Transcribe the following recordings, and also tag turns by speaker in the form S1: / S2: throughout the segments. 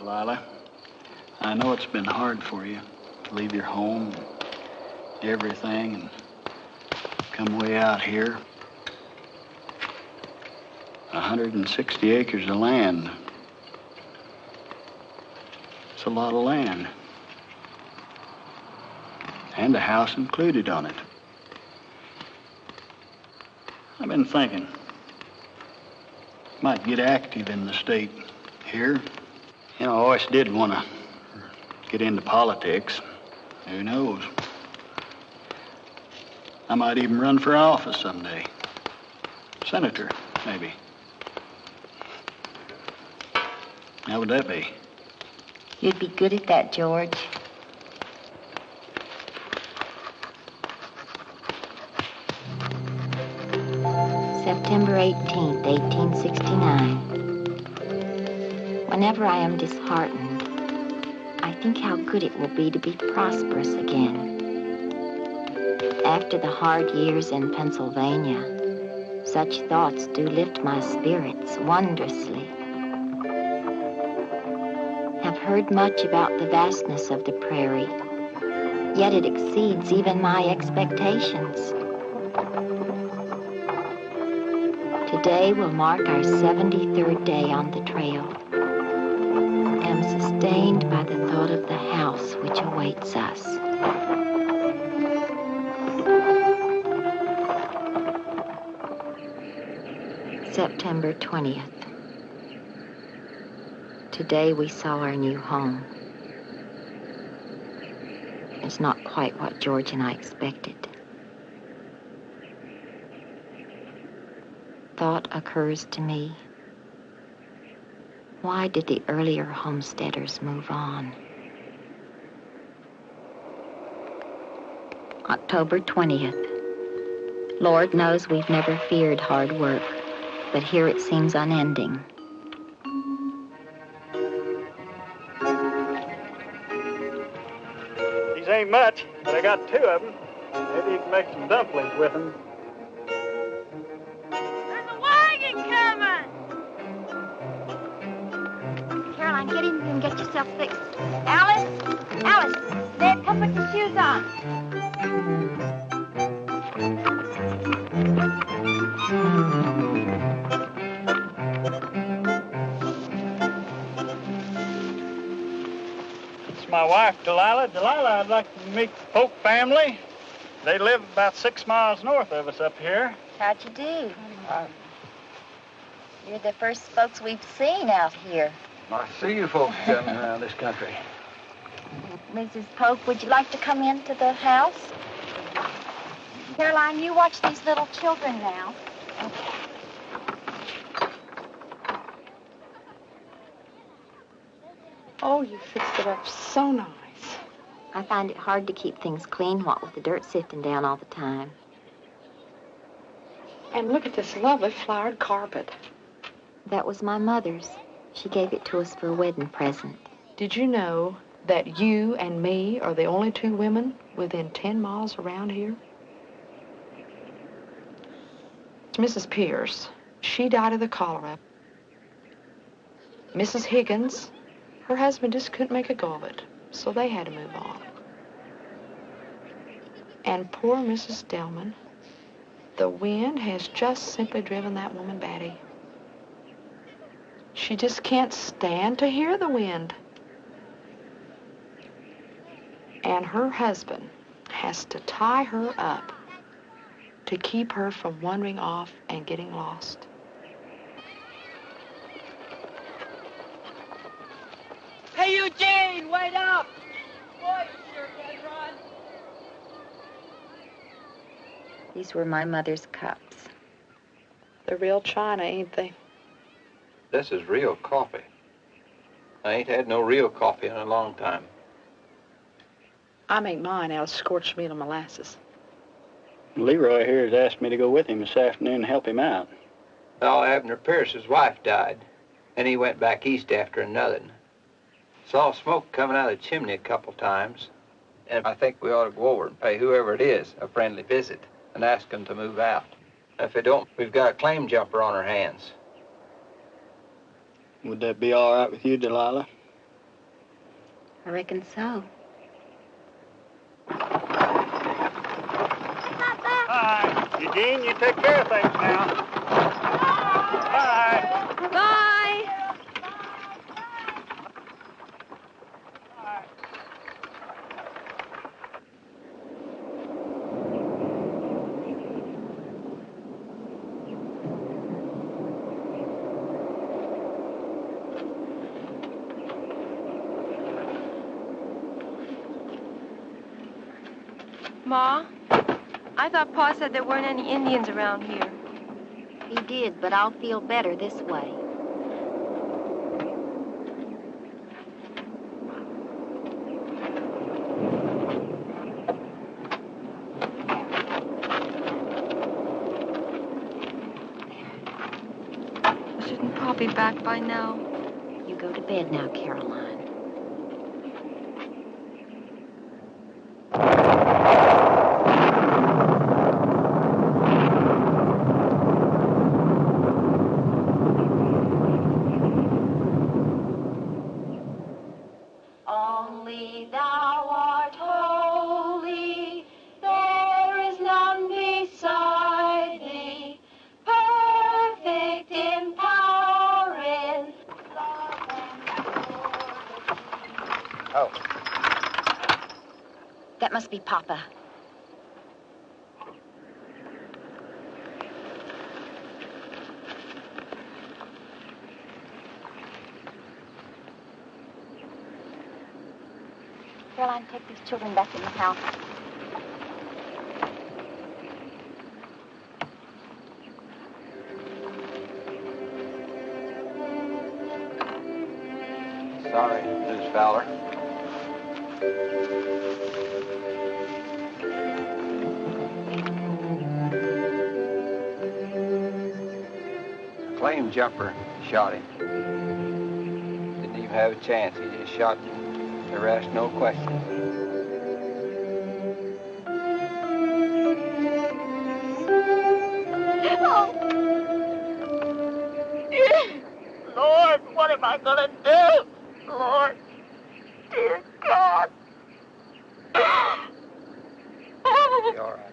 S1: Delilah. I know it's been hard for you to leave your home, everything, and come way out here. 160 acres of land. It's a lot of land. And a house included on it. I've been thinking, might get active in the state here. You know, I always did want to get into politics. Who knows? I might even run for office someday. Senator, maybe. How would that be?
S2: You'd be good at that, George. September 18th, 1869. Whenever I am disheartened, I think how good it will be to be prosperous again. After the hard years in Pennsylvania, such thoughts do lift my spirits wondrously. Have heard much about the vastness of the prairie, yet it exceeds even my expectations. Today will mark our 73rd day on the trail. Am sustained by the thought of the house which awaits us. September 20th. Today we saw our new home. It's not quite what George and I expected. Thought occurs to me, why did the earlier homesteaders move on? October 20th. Lord knows we've never feared hard work, but here it seems unending.
S1: These ain't much, but I got 2 of them. Maybe you can make some dumplings with them.
S2: Caroline, get in and get yourself fixed. Alice! Alice! Ned, come put your shoes on.
S1: It's my wife, Delilah. Delilah, I'd like to meet the Polk family. They live about 6 miles north of us up here.
S2: How'd you do? You're the first folks we've seen out here.
S3: I see you folks coming around this country.
S2: Mrs. Polk, would you like to come into the house? Caroline, you watch these little children now. Okay.
S4: Oh, you fixed it up so nice.
S2: I find it hard to keep things clean, what with the dirt sifting down all the time.
S4: And look at this lovely flowered carpet.
S2: That was my mother's. She gave it to us for a wedding present.
S4: Did you know that you and me are the only 2 women within 10 miles around here? It's Mrs. Pierce. She died of the cholera. Mrs. Higgins, her husband just couldn't make a go of it, so they had to move on. And poor Mrs. Delman, the wind has just simply driven that woman batty. She just can't stand to hear the wind. And her husband has to tie her up to keep her from wandering off and getting lost.
S5: Hey, Eugene, wait up! Boy, you sure can run.
S2: These were my mother's cups.
S4: They're real china, ain't they?
S3: This is real coffee. I ain't had no real coffee in a long time.
S4: I make mine out of scorched meal and molasses.
S1: Leroy here has asked me to go with him this afternoon and help him out.
S3: Well, Abner Pierce's wife died, and he went back east after another. Saw smoke coming out of the chimney a couple times, and I think we ought to go over and pay whoever it is a friendly visit and ask them to move out. If they don't, we've got a claim jumper on our hands.
S1: Would that be all right with you, Delilah?
S2: I reckon so.
S6: Bye. Eugene, you take care of things now. Bye.
S2: Bye.
S7: Ma, I thought Pa said there weren't any Indians around here.
S2: He did, but I'll feel better this way.
S7: Shouldn't Pa be back by now?
S2: You go to bed now, Caroline. Only thou art holy, there is none beside thee, perfect in power, in love and purity.
S3: Oh.
S2: That must be Papa. Caroline, take these children back in the house.
S3: Sorry, Miss Fowler. The claim jumper shot him. Didn't even have a chance. He just shot him. Never asked no questions.
S6: Lord, what am I going to do? Lord, dear God.
S3: Be all right.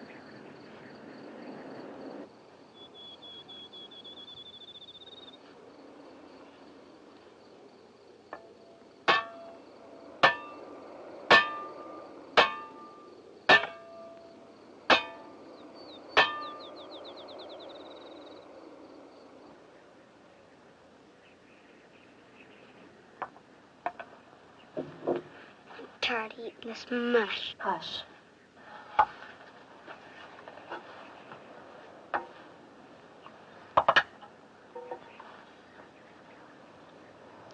S8: Tired of eating this mush.
S2: Hush.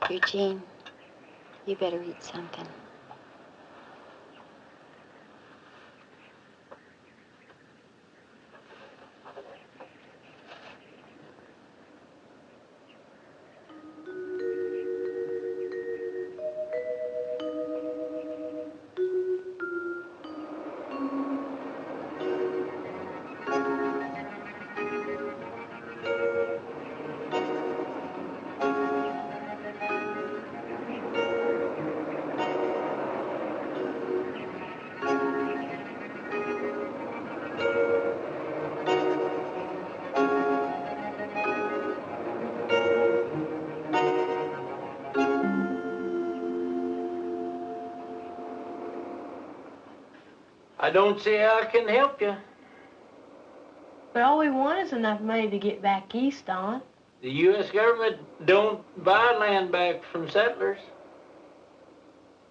S2: Eugene, you better eat something.
S5: I don't see how I can help you.
S9: But all we want is enough money to get back east on.
S5: The U.S. government don't buy land back from settlers.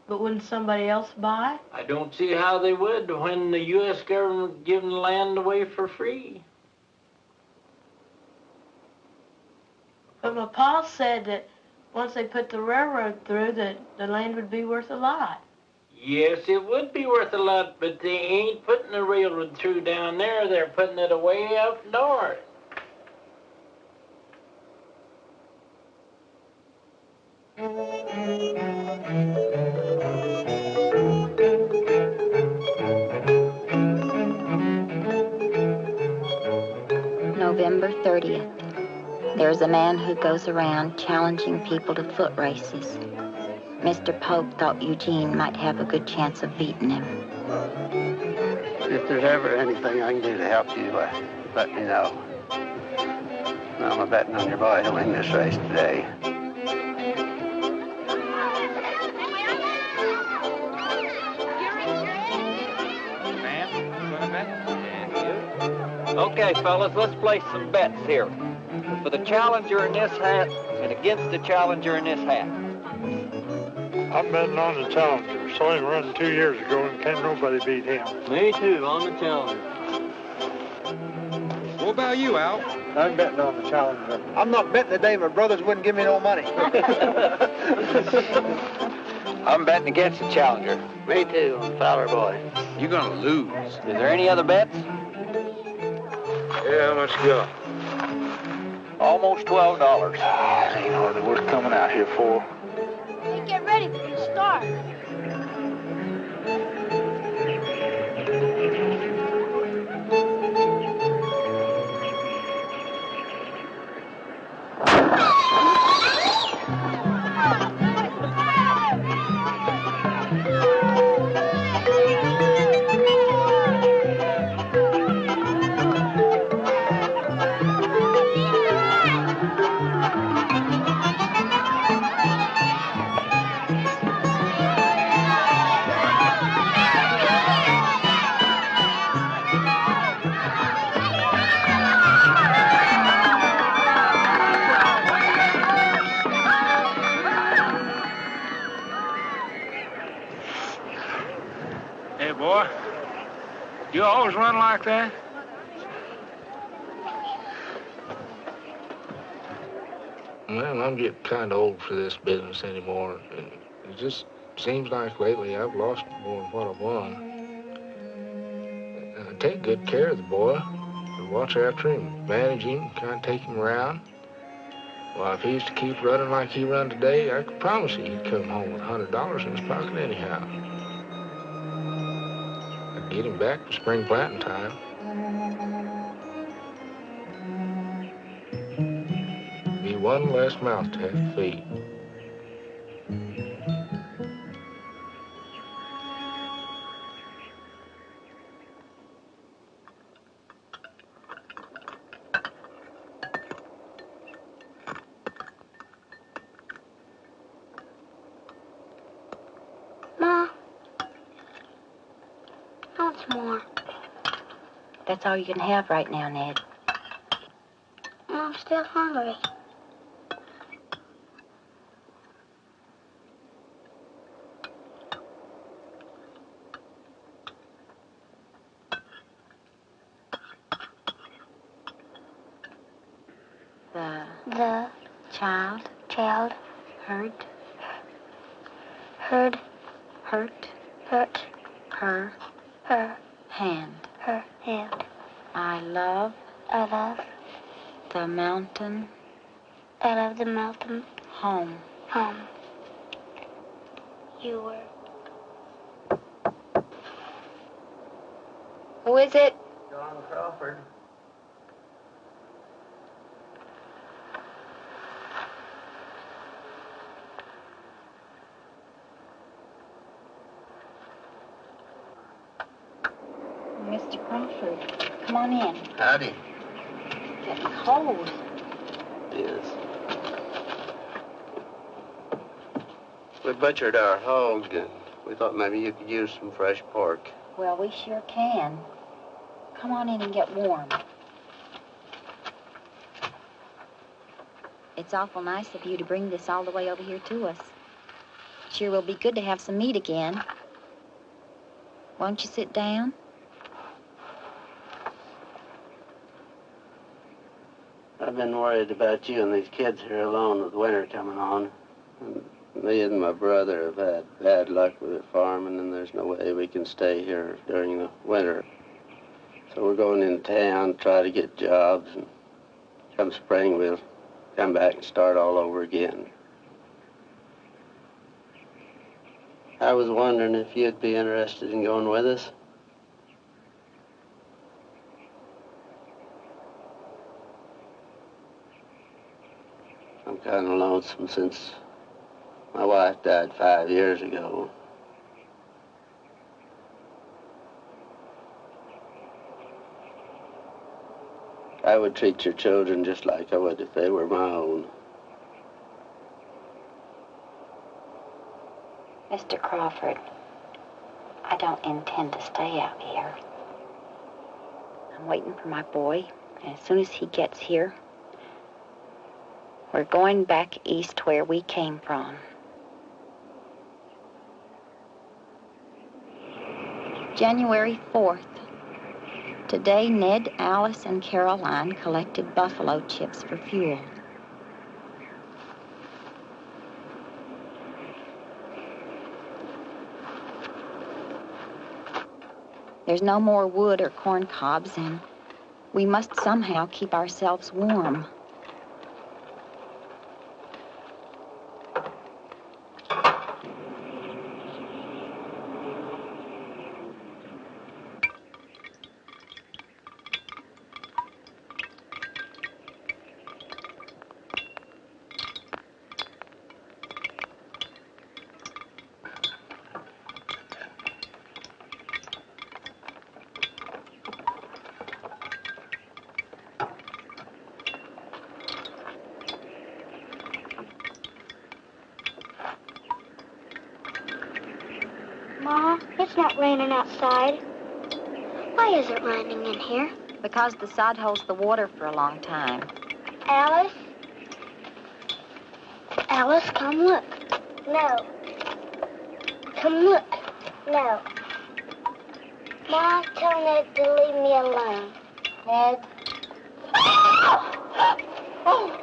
S9: But wouldn't somebody else buy?
S5: I don't see how they would when the U.S. government giving land away for free.
S9: But my pa said that once they put the railroad through, that the land would be worth a lot.
S5: Yes, it would be worth a lot, but they ain't putting the railroad through down there. They're putting it away up north.
S2: November 30th. There's a man who goes around challenging people to foot races. Mr. Pope thought Eugene might have a good chance of beating him.
S10: If there's ever anything I can do to help you, let me know. I'm betting on your boy to win this race today.
S3: Okay, fellas, let's place some bets here. For the challenger in this hat and against the challenger in this hat.
S11: I'm betting on the challenger. Saw him run 2 years ago and can't nobody beat him.
S5: Me too, on the challenger.
S12: What about you, Al?
S13: I'm betting on the challenger. I'm not betting today. My brothers wouldn't give me no money.
S3: I'm betting against the challenger.
S10: Me too, on Fowler boy.
S12: You're gonna lose.
S3: Is there any other bets?
S11: Yeah, how much you got?
S3: Almost $12.
S10: Ain't hardly worth coming out here for.
S8: Hey, get ready for the start.
S11: Hey, boy. You always run like that?
S14: Well, I'm getting kind of old for this business anymore. And it just seems like lately I've lost more than what I've won. And I take good care of the boy. I watch after him, manage him, kind of take him around. Well, if he used to keep running like he run today, I could promise you he'd come home with $100 in his pocket anyhow. I'd get him back for spring planting time. Be one less mouth to have to feed.
S8: Ma, how much more?
S2: That's all you can have right now, Ned.
S8: I'm still hungry.
S2: The child hurt
S8: hurt
S2: her hand.
S8: her hand.
S2: I love the mountain
S8: I love the mountain
S2: home.
S8: home. You were.
S2: Who is it?
S10: John Crawford.
S2: Mr. Crawford, come on in.
S10: Howdy.
S2: Getting cold.
S10: Yes. We butchered our hog, and we thought maybe you could use some fresh pork.
S2: Well, we sure can. Come on in and get warm. It's awful nice of you to bring this all the way over here to us. Sure will be good to have some meat again. Won't you sit down?
S10: I've been worried about you and these kids here alone with winter coming on. And me and my brother have had bad luck with the farming, and there's no way we can stay here during the winter. So we're going in town, try to get jobs, and come spring we'll come back and start all over again. I was wondering if you'd be interested in going with us. I'm kind of lonesome since My wife died 5 years ago. I would treat your children just like I would if they were my own.
S2: Mr. Crawford, I don't intend to stay out here. I'm waiting for my boy, and as soon as he gets here, we're going back east where we came from. January 4th. Today, Ned, Alice, and Caroline collected buffalo chips for fuel. There's no more wood or corn cobs, and we must somehow keep ourselves warm.
S8: Ma, it's not raining outside. Why is it raining in here?
S2: Because the sod holds the water for a long time.
S8: Alice? Alice, come look. No. Come look. No. Ma, tell Ned to leave me alone.
S2: Ned?
S8: Oh!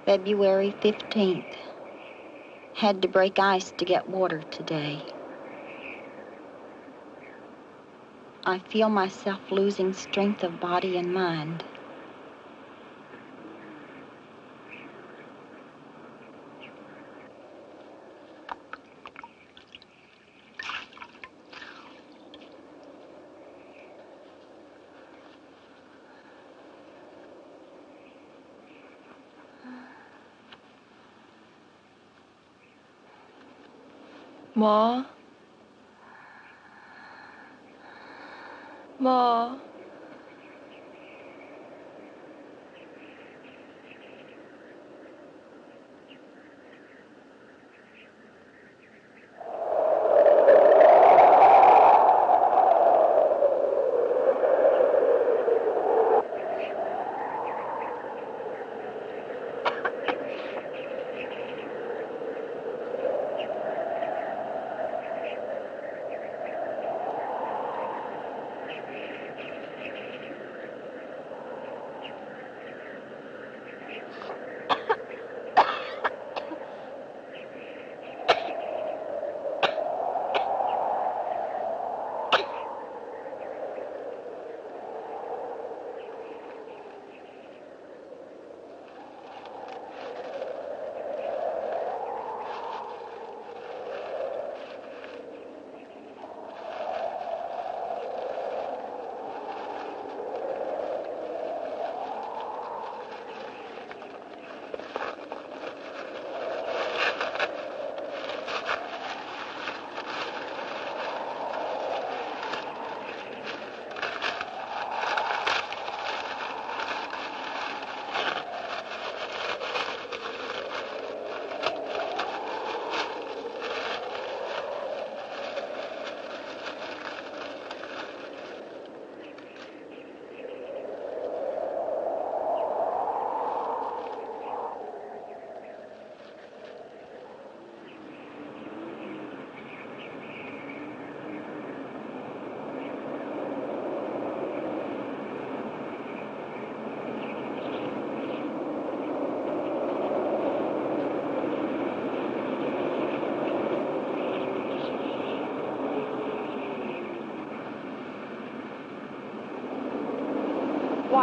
S2: February 15th. Had to break ice to get water today. I feel myself losing strength of body and mind.
S7: Ma? Ma?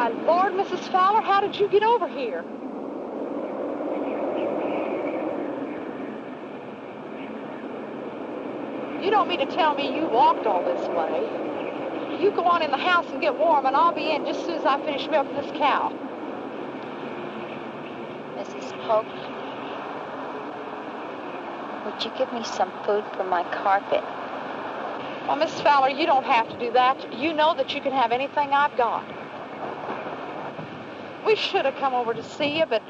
S15: Why, Lord, Mrs. Fowler, how did you get over here? You don't mean to tell me you walked all this way. You go on in the house and get warm, and I'll be in just as soon as I finish milking this cow.
S2: Mrs. Polk, would you give me some food for my carpet?
S15: Well, Miss Fowler, you don't have to do that. You know that you can have anything I've got. We should have come over to see you, but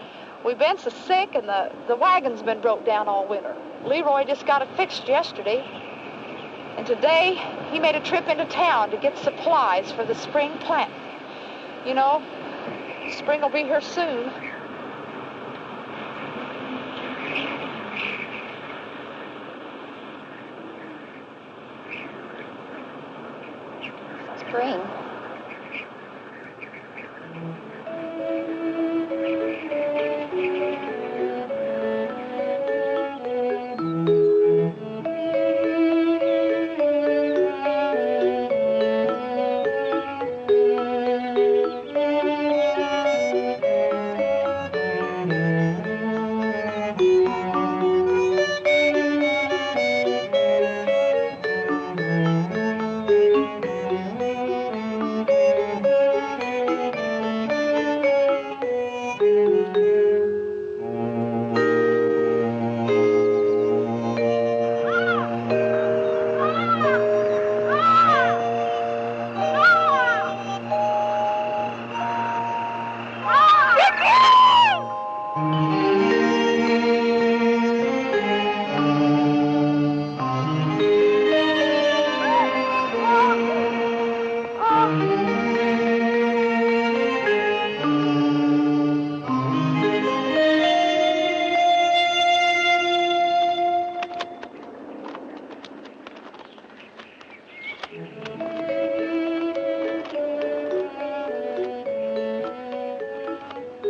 S15: we've been so sick, and the wagon's been broke down all winter. Leroy just got it fixed yesterday. And today, he made a trip into town to get supplies for the spring plant. You know, spring will be here soon.
S2: Spring?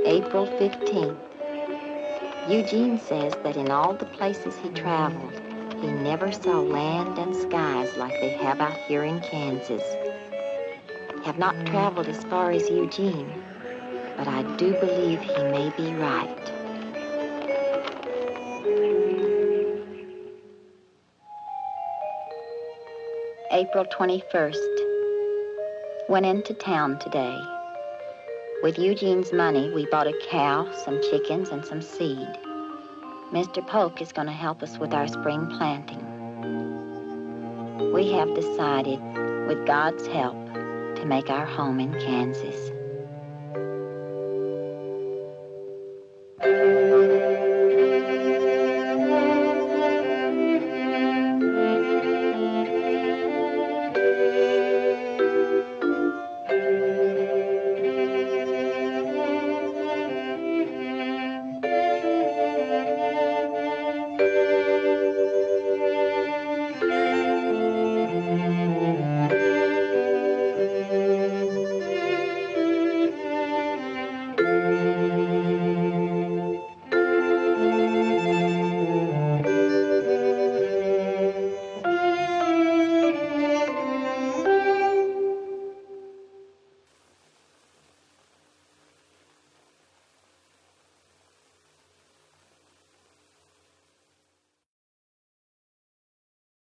S2: April 15th. Eugene says that in all the places he traveled, he never saw land and skies like they have out here in Kansas. Have not traveled as far as Eugene, but I do believe he may be right. April 21st. Went into town today. With Eugene's money, we bought a cow, some chickens, and some seed. Mr. Polk is going to help us with our spring planting. We have decided, with God's help, to make our home in Kansas.